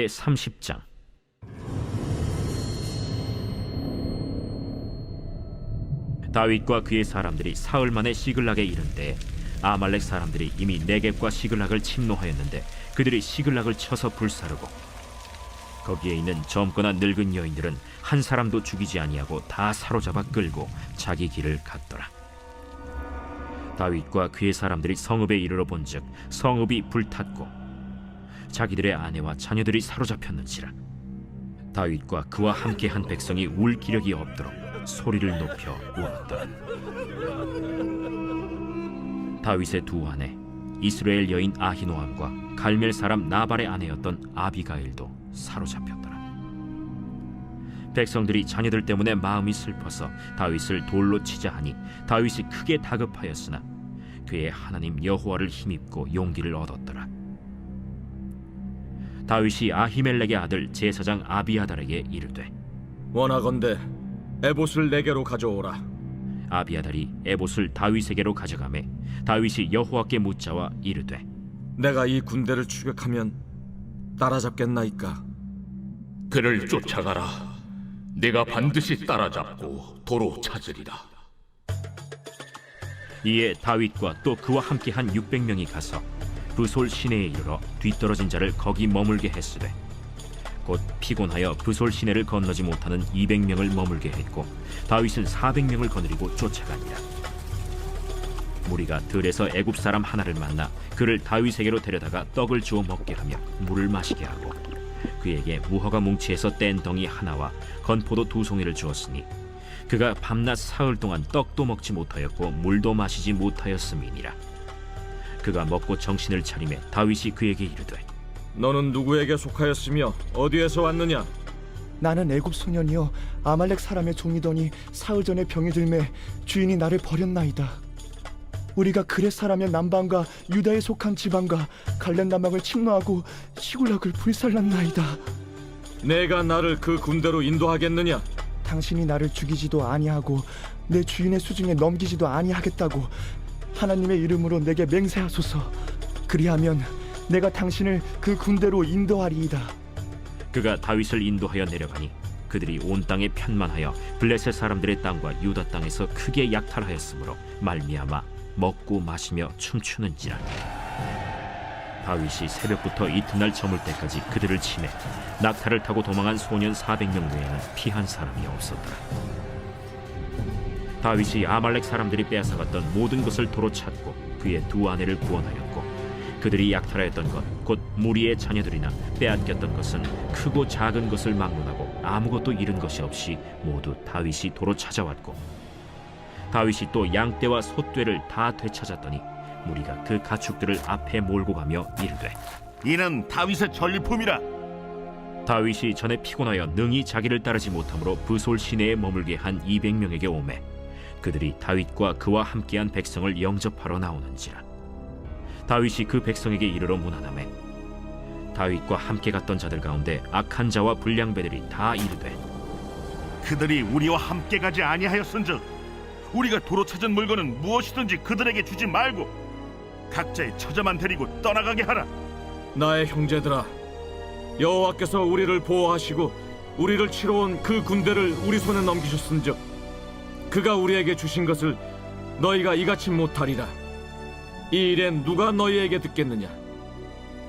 30장. 다윗과 그의 사람들이 사흘 만에 시글락에 이른 때에 아말렉 사람들이 이미 네겝과 시글락을 침노하였는데 그들이 시글락을 쳐서 불사르고 거기에 있는 젊거나 늙은 여인들은 한 사람도 죽이지 아니하고 다 사로잡아 끌고 자기 길을 갔더라. 다윗과 그의 사람들이 성읍에 이르러 본즉 성읍이 불탔고 자기들의 아내와 자녀들이 사로잡혔는지라. 다윗과 그와 함께한 백성이 울 기력이 없도록 소리를 높여 울었더라. 다윗의 두 아내 이스라엘 여인 아히노암과 갈멜 사람 나발의 아내였던 아비가일도 사로잡혔더라. 백성들이 자녀들 때문에 마음이 슬퍼서 다윗을 돌로 치자 하니 다윗이 크게 다급하였으나 그의 하나님 여호와를 힘입고 용기를 얻었더라. 다윗이 아히멜렉의 아들 제사장 아비아달에게 이르되 원하건대 에봇을 내게로 가져오라. 아비아달이 에봇을 다윗에게로 가져가매 다윗이 여호와께 묻자와 이르되 내가 이 군대를 추격하면 따라잡겠나이까? 그를 쫓아가라. 내가 반드시 따라잡고 도로 찾으리라. 이에 다윗과 또 그와 함께한 600명이 가서 브솔 시내에 이르러 뒤떨어진 자를 거기 머물게 했으되 곧 피곤하여 브솔 시내를 건너지 못하는 200명을 머물게 했고 다윗은 400명을 거느리고 쫓아가니라. 무리가 들에서 애굽 사람 하나를 만나 그를 다윗에게로 데려다가 떡을 주어 먹게 하며 물을 마시게 하고 그에게 무화과 뭉치에서 뗀 덩이 하나와 건포도 2송이를 주었으니 그가 밤낮 사흘 동안 떡도 먹지 못하였고 물도 마시지 못하였음이니라. 그가 먹고 정신을 차리매 다윗이 그에게 이르되 너는 누구에게 속하였으며 어디에서 왔느냐? 나는 애굽 소년이여 아말렉 사람의 종이더니 사흘 전에 병이 들매 주인이 나를 버렸나이다. 우리가 그렛 사람의 남방과 유다에 속한 지방과 갈렙 남방을 침노하고 시굴락을 불살랐나이다. 내가 나를 그 군대로 인도하겠느냐? 당신이 나를 죽이지도 아니하고 내 주인의 수중에 넘기지도 아니하겠다고 하나님의 이름으로 내게 맹세하소서. 그리하면 내가 당신을 그 군대로 인도하리이다. 그가 다윗을 인도하여 내려가니 그들이 온 땅에 편만하여 블레셋 사람들의 땅과 유다 땅에서 크게 약탈하였으므로 말미암아 먹고 마시며 춤추는지라. 다윗이 새벽부터 이튿날 저물 때까지 그들을 치매 낙타를 타고 도망한 소년 400명 외에는 피한 사람이 없었더라. 다윗이 아말렉 사람들이 빼앗아갔던 모든 것을 도로 찾고 그의 두 아내를 구원하였고 그들이 약탈하였던 것 곧 무리의 자녀들이나 빼앗겼던 것은 크고 작은 것을 막론하고 아무것도 잃은 것이 없이 모두 다윗이 도로 찾아왔고 다윗이 또 양떼와 소떼를 다 되찾았더니 무리가 그 가축들을 앞에 몰고 가며 이르되 이는 다윗의 전리품이라. 다윗이 전에 피곤하여 능히 자기를 따르지 못하므로 브솔 시내에 머물게 한 200명에게 오매 그들이 다윗과 그와 함께한 백성을 영접하러 나오는지라. 다윗이 그 백성에게 이르러 문안하매 다윗과 함께 갔던 자들 가운데 악한 자와 불량배들이 다 이르되 그들이 우리와 함께 가지 아니하였은즉 우리가 도로 찾은 물건은 무엇이든지 그들에게 주지 말고 각자의 처자만 데리고 떠나가게 하라. 나의 형제들아, 여호와께서 우리를 보호하시고 우리를 치러 온 그 군대를 우리 손에 넘기셨은즉 그가 우리에게 주신 것을 너희가 이같이 못하리라. 이 일엔 누가 너희에게 듣겠느냐?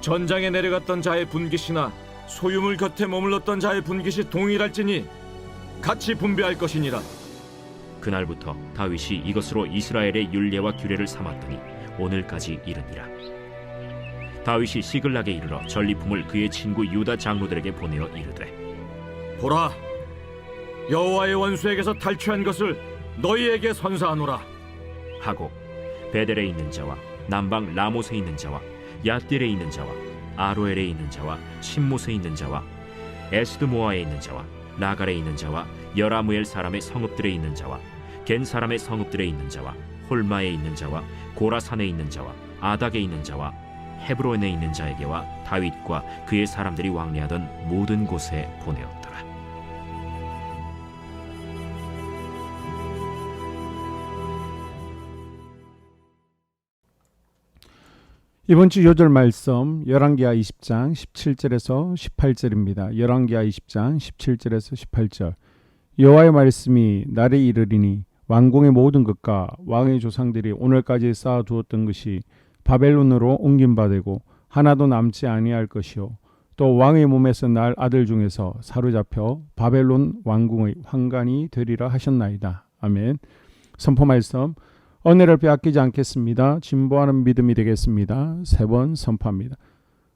전장에 내려갔던 자의 분깃이나 소유물 곁에 머물렀던 자의 분깃이 동일할지니 같이 분배할 것이니라. 그날부터 다윗이 이것으로 이스라엘의 율례와 규례를 삼았더니 오늘까지 이르니라. 다윗이 시글락에 이르러 전리품을 그의 친구 유다 장로들에게 보내어 이르되 보라, 여호와의 원수에게서 탈취한 것을 너희에게 선사하노라 하고 베델에 있는 자와 남방 라못에 있는 자와 얏딜에 있는 자와 아로엘에 있는 자와 신못에 있는 자와 에스드모아에 있는 자와 라갈에 있는 자와 여라무엘 사람의 성읍들에 있는 자와 겐 사람의 성읍들에 있는 자와 홀마에 있는 자와 고라산에 있는 자와 아닥에 있는 자와 헤브론에 있는 자에게와 다윗과 그의 사람들이 왕래하던 모든 곳에 보내었더라. 이번 주 요절 말씀 열왕기하 20장 17절에서 18절입니다. 열왕기하 20장 17절에서 18절. 여호와의 말씀이 날에 이르리니 왕궁의 모든 것과 왕의 조상들이 오늘까지 쌓아두었던 것이 바벨론으로 옮긴 바 되고 하나도 남지 아니할 것이요 또 왕의 몸에서 날 아들 중에서 사로잡혀 바벨론 왕궁의 환관이 되리라 하셨나이다. 아멘. 선포 말씀. 은혜를 빼앗기지 않겠습니다. 진보하는 믿음이 되겠습니다. 3번 선포합니다.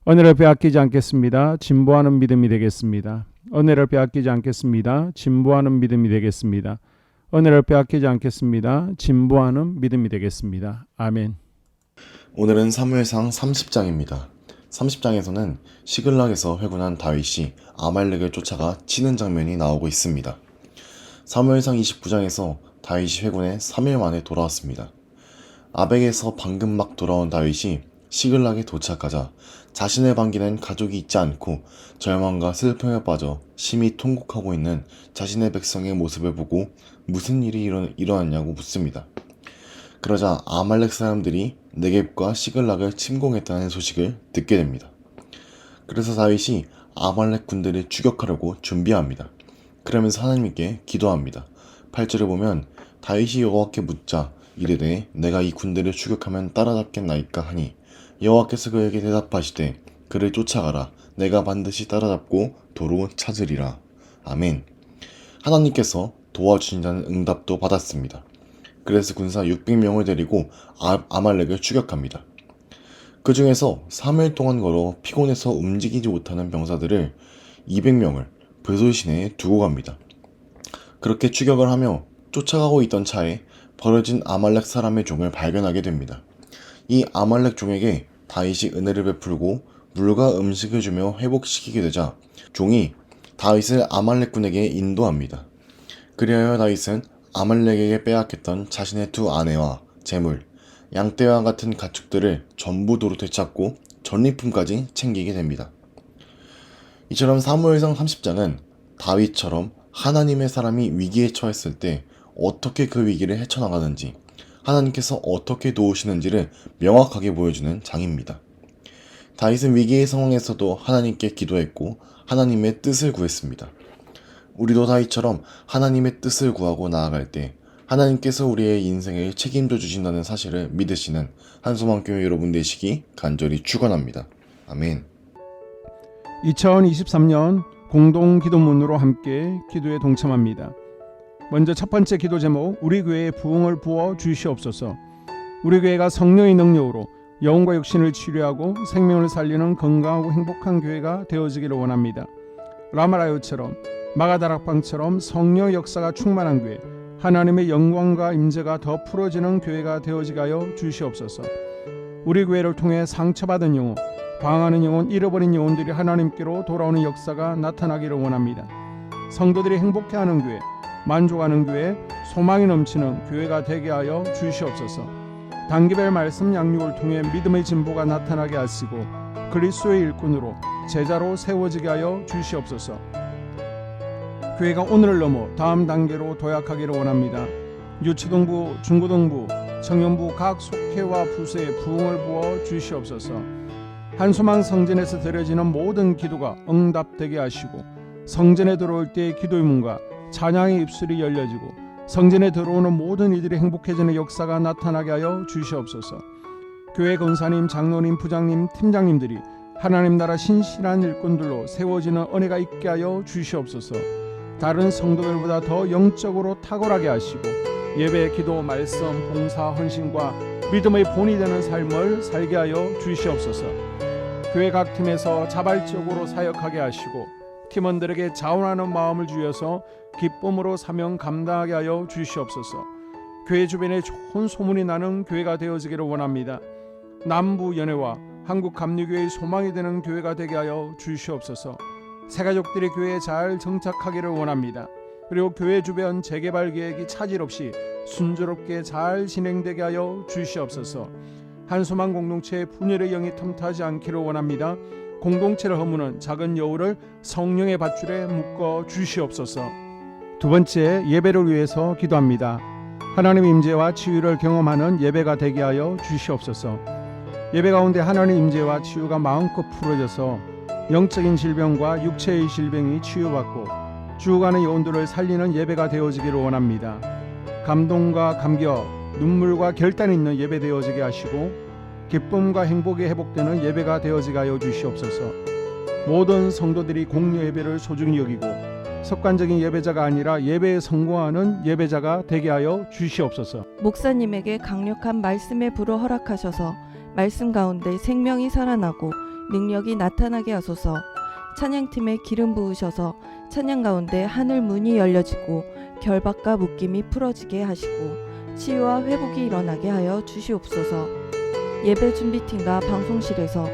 은혜를 빼앗기지 않겠습니다. 진보하는 믿음이 되겠습니다. 은혜를 빼앗기지 않겠습니다. 진보하는 믿음이 되겠습니다. 은혜를 빼앗기지 않겠습니다. 진보하는 믿음이 되겠습니다. 아멘. 오늘은 사무엘상 30장입니다. 30장에서는 시글락에서 회군한 다윗이 아말렉을 쫓아가 치는 장면이 나오고 있습니다. 사무엘상 29장에서 다윗이 회군해 3일 만에 돌아왔습니다. 아벡에서 방금 막 돌아온 다윗이 시글락에 도착하자 자신을 반기는 가족이 있지 않고 절망과 슬픔에 빠져 심히 통곡하고 있는 자신의 백성의 모습을 보고 무슨 일이 일어났냐고 묻습니다. 그러자 아말렉 사람들이 네겝과 시글락을 침공했다는 소식을 듣게 됩니다. 그래서 다윗이 아말렉 군대를 추격하려고 준비합니다. 그러면서 하나님께 기도합니다. 8절을 보면 다윗이 여호와께 묻자 이르되 내가 이 군대를 추격하면 따라잡겠나이까 하니 여호와께서 그에게 대답하시되 그를 쫓아가라. 내가 반드시 따라잡고 도로 찾으리라. 아멘. 하나님께서 도와주신다는 응답도 받았습니다. 그래서 군사 600명을 데리고 아말렉을 추격합니다. 그 중에서 3일 동안 걸어 피곤해서 움직이지 못하는 병사들을 200명을 브솔 시내에 두고 갑니다. 그렇게 추격을 하며 쫓아가고 있던 차에 버려진 아말렉 사람의 종을 발견하게 됩니다. 이 아말렉 종에게 다윗이 은혜를 베풀고 물과 음식을 주며 회복시키게 되자 종이 다윗을 아말렉 군에게 인도합니다. 그리하여 다윗은 아말렉에게 빼앗겼던 자신의 2 아내와 재물, 양떼와 같은 가축들을 전부 도로 되찾고 전리품까지 챙기게 됩니다. 이처럼 사무엘상 30장은 다윗처럼 하나님의 사람이 위기에 처했을 때 어떻게 그 위기를 헤쳐나가는지, 하나님께서 어떻게 도우시는지를 명확하게 보여주는 장입니다. 다윗은 위기의 상황에서도 하나님께 기도했고 하나님의 뜻을 구했습니다. 우리도 다윗처럼 하나님의 뜻을 구하고 나아갈 때 하나님께서 우리의 인생을 책임져 주신다는 사실을 믿으시는 한소망교회 여러분 되시기 간절히 축원합니다. 아멘. 2023년 공동기도문으로 함께 기도에 동참합니다. 먼저 첫 번째 기도 제목, 우리 교회에 부흥을 부어 주시옵소서. 우리 교회가 성령의 능력으로 영혼과 육신을 치료하고 생명을 살리는 건강하고 행복한 교회가 되어지기를 원합니다. 라마라요처럼 마가다락방처럼 성령 역사가 충만한 교회, 하나님의 영광과 임재가 더 풀어지는 교회가 되어지게 하여 주시옵소서. 우리 교회를 통해 상처받은 영혼, 방황하는 영혼, 잃어버린 영혼들이 하나님께로 돌아오는 역사가 나타나기를 원합니다. 성도들이 행복해하는 교회, 만족하는 교회, 소망이 넘치는 교회가 되게 하여 주시옵소서. 단기별 말씀 양육을 통해 믿음의 진보가 나타나게 하시고 그리스도의 일꾼으로 제자로 세워지게 하여 주시옵소서. 교회가 오늘을 넘어 다음 단계로 도약하기를 원합니다. 유치동부, 중고등부, 청년부 각 속회와 부서에 부흥을 부어 주시옵소서. 한소망 성전에서 드려지는 모든 기도가 응답되게 하시고 성전에 들어올 때의 기도의 문과 찬양의 입술이 열려지고 성전에 들어오는 모든 이들이 행복해지는 역사가 나타나게 하여 주시옵소서. 교회 권사님, 장로님, 부장님, 팀장님들이 하나님 나라 신실한 일꾼들로 세워지는 은혜가 있게 하여 주시옵소서. 다른 성도들보다 더 영적으로 탁월하게 하시고 예배, 기도, 말씀, 봉사, 헌신과 믿음의 본이 되는 삶을 살게 하여 주시옵소서. 교회 각 팀에서 자발적으로 사역하게 하시고 팀원들에게 자원하는 마음을 주셔서 기쁨으로 사명 감당하게 하여 주시옵소서. 교회 주변에 좋은 소문이 나는 교회가 되어지기를 원합니다. 남부 연회와 한국 감리교회의 소망이 되는 교회가 되게 하여 주시옵소서. 새가족들이 교회에 잘 정착하기를 원합니다. 그리고 교회 주변 재개발 계획이 차질 없이 순조롭게 잘 진행되게 하여 주시옵소서. 한소망 공동체의 분열의 영이 틈타지 않기를 원합니다. 공동체를 허무는 작은 여우를 성령의 밧줄에 묶어 주시옵소서. 두 번째, 예배를 위해서 기도합니다. 하나님 임재와 치유를 경험하는 예배가 되게 하여 주시옵소서. 예배 가운데 하나님의 임재와 치유가 마음껏 풀어져서 영적인 질병과 육체의 질병이 치유받고 주간의 영혼들을 살리는 예배가 되어지기를 원합니다. 감동과 감격, 눈물과 결단이 있는 예배 되어지게 하시고 기쁨과 행복이 회복되는 예배가 되어지게 하여 주시옵소서. 모든 성도들이 공유 예배를 소중히 여기고 습관적인 예배자가 아니라 예배에 성공하는 예배자가 되게 하여 주시옵소서. 목사님에게 강력한 말씀의 불을 허락하셔서 말씀 가운데 생명이 살아나고 능력이 나타나게 하소서. 찬양팀에 기름 부으셔서 찬양 가운데 하늘 문이 열려지고 결박과 묶임이 풀어지게 하시고 치유와 회복이 일어나게 하여 주시옵소서. 예배 준비팀과 방송실에서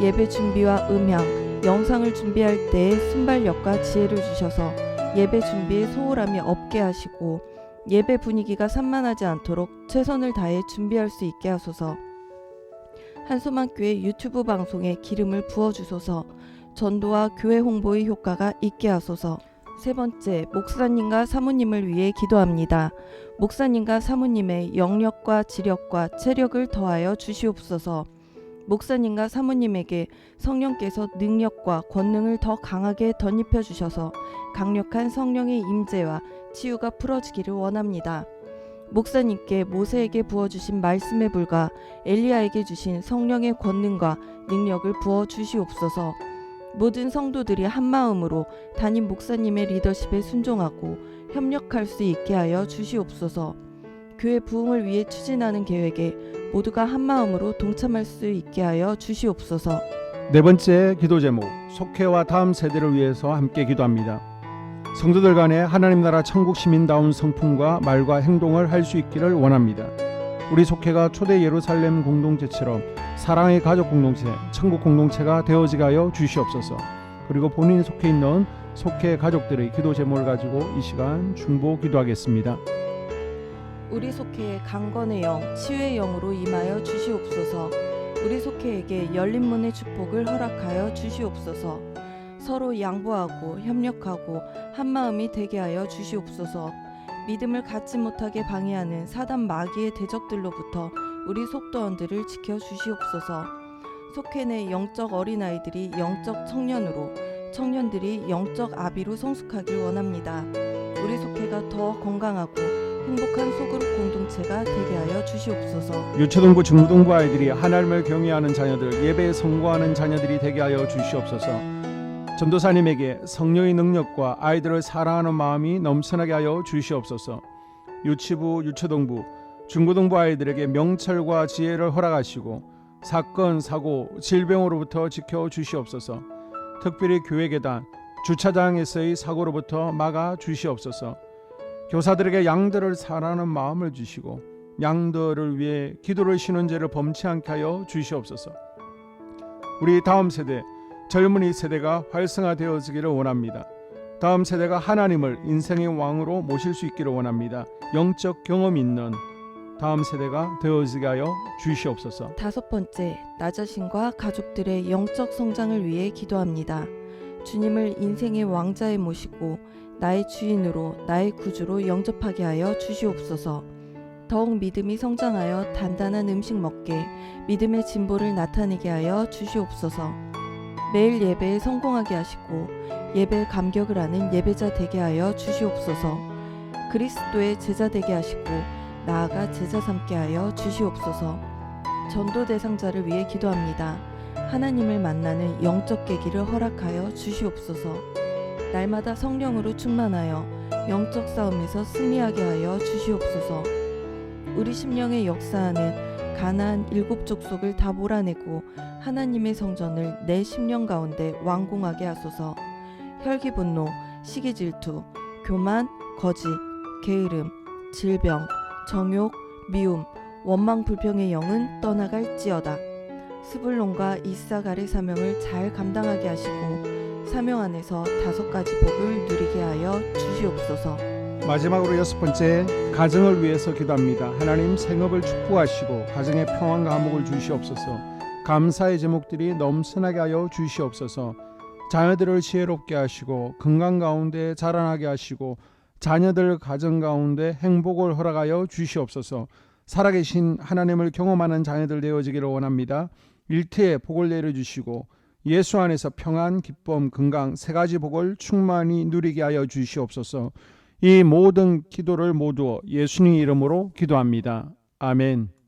예배 준비와 음향, 영상을 준비할 때에 순발력과 지혜를 주셔서 예배 준비에 소홀함이 없게 하시고 예배 분위기가 산만하지 않도록 최선을 다해 준비할 수 있게 하소서. 한소망교회 유튜브 방송에 기름을 부어주소서. 전도와 교회 홍보의 효과가 있게 하소서. 세 번째, 목사님과 사모님을 위해 기도합니다. 목사님과 사모님의 영력과 지력과 체력을 더하여 주시옵소서. 목사님과 사모님에게 성령께서 능력과 권능을 더 강하게 덧입혀 주셔서 강력한 성령의 임재와 치유가 풀어지기를 원합니다. 목사님께 모세에게 부어주신 말씀의 불과 엘리야에게 주신 성령의 권능과 능력을 부어 주시옵소서. 모든 성도들이 한마음으로 담임 목사님의 리더십에 순종하고 협력할 수 있게 하여 주시옵소서. 교회 부흥을 위해 추진하는 계획에 모두가 한마음으로 동참할 수 있게 하여 주시옵소서. 네 번째 기도 제목, 속회와 다음 세대를 위해서 함께 기도합니다. 성도들 간에 하나님 나라 천국 시민다운 성품과 말과 행동을 할 수 있기를 원합니다. 우리 속회가 초대 예루살렘 공동체처럼 사랑의 가족 공동체, 천국 공동체가 되어지게 하여 주시옵소서. 그리고 본인이 속해 있는 속회 가족들의 기도 제목을 가지고 이 시간 중보 기도하겠습니다. 우리 속회에 강건의 영, 치유의 영으로 임하여 주시옵소서. 우리 속회에게 열린 문의 축복을 허락하여 주시옵소서. 서로 양보하고 협력하고 한마음이 되게 하여 주시옵소서. 믿음을 갖지 못하게 방해하는 사단 마귀의 대적들로부터 우리 속도원들을 지켜주시옵소서. 속회 내 영적 어린아이들이 영적 청년으로, 청년들이 영적 아비로 성숙하길 원합니다. 우리 속회가 더 건강하고 행복한 소그룹 공동체가 되게 하여 주시옵소서. 유초등부 중고등부 아이들이 하나님을 경외하는 자녀들, 예배에 성공하는 자녀들이 되게 하여 주시옵소서. 전도사님에게 성령의 능력과 아이들을 사랑하는 마음이 넘쳐나게 하여 주시옵소서. 유치부, 유초등부, 중고등부 아이들에게 명철과 지혜를 허락하시고 사건, 사고, 질병으로부터 지켜 주시옵소서. 특별히 교회 계단, 주차장에서의 사고로부터 막아 주시옵소서. 교사들에게 양들을 사랑하는 마음을 주시고 양들을 위해 기도를 쉬는 죄를 범치 않게 하여 주시옵소서. 우리 다음 세대, 젊은이 세대가 활성화되어지기를 원합니다. 다음 세대가 하나님을 인생의 왕으로 모실 수 있기를 원합니다. 영적 경험이 있는 다음 세대가 되어지게 하여 주시옵소서. 다섯 번째, 나 자신과 가족들의 영적 성장을 위해 기도합니다. 주님을 인생의 왕자에 모시고 나의 주인으로, 나의 구주로 영접하게 하여 주시옵소서. 더욱 믿음이 성장하여 단단한 음식 먹게, 믿음의 진보를 나타내게 하여 주시옵소서. 매일 예배에 성공하게 하시고 예배에 감격을 하는 예배자 되게 하여 주시옵소서. 그리스도의 제자 되게 하시고 나아가 제자 삼게 하여 주시옵소서. 전도 대상자를 위해 기도합니다. 하나님을 만나는 영적 계기를 허락하여 주시옵소서. 날마다 성령으로 충만하여 영적 싸움에서 승리하게 하여 주시옵소서. 우리 심령에 역사하는 가나안 7 족속을 다 몰아내고 하나님의 성전을 내 심령 가운데 완공하게 하소서. 혈기 분노, 시기 질투, 교만, 거짓, 게으름, 질병, 정욕, 미움, 원망 불평의 영은 떠나갈지어다. 스불론과 이사갈의 사명을 잘 감당하게 하시고 사명 안에서 5가지 복을 누리게 하여 주시옵소서. 마지막으로 6번째, 가정을 위해서 기도합니다. 하나님 생업을 축복하시고 가정의 평안과 화목을 주시옵소서. 감사의 제목들이 넘쳐나게 하여 주시옵소서. 자녀들을 지혜롭게 하시고 건강 가운데 자라나게 하시고 자녀들 가정 가운데 행복을 허락하여 주시옵소서. 살아계신 하나님을 경험하는 자녀들 되어지기를 원합니다. 일태에 복을 내려주시고 예수 안에서 평안, 기쁨, 건강 세 가지 복을 충만히 누리게 하여 주시옵소서. 이 모든 기도를 모두 예수님 이름으로 기도합니다. 아멘.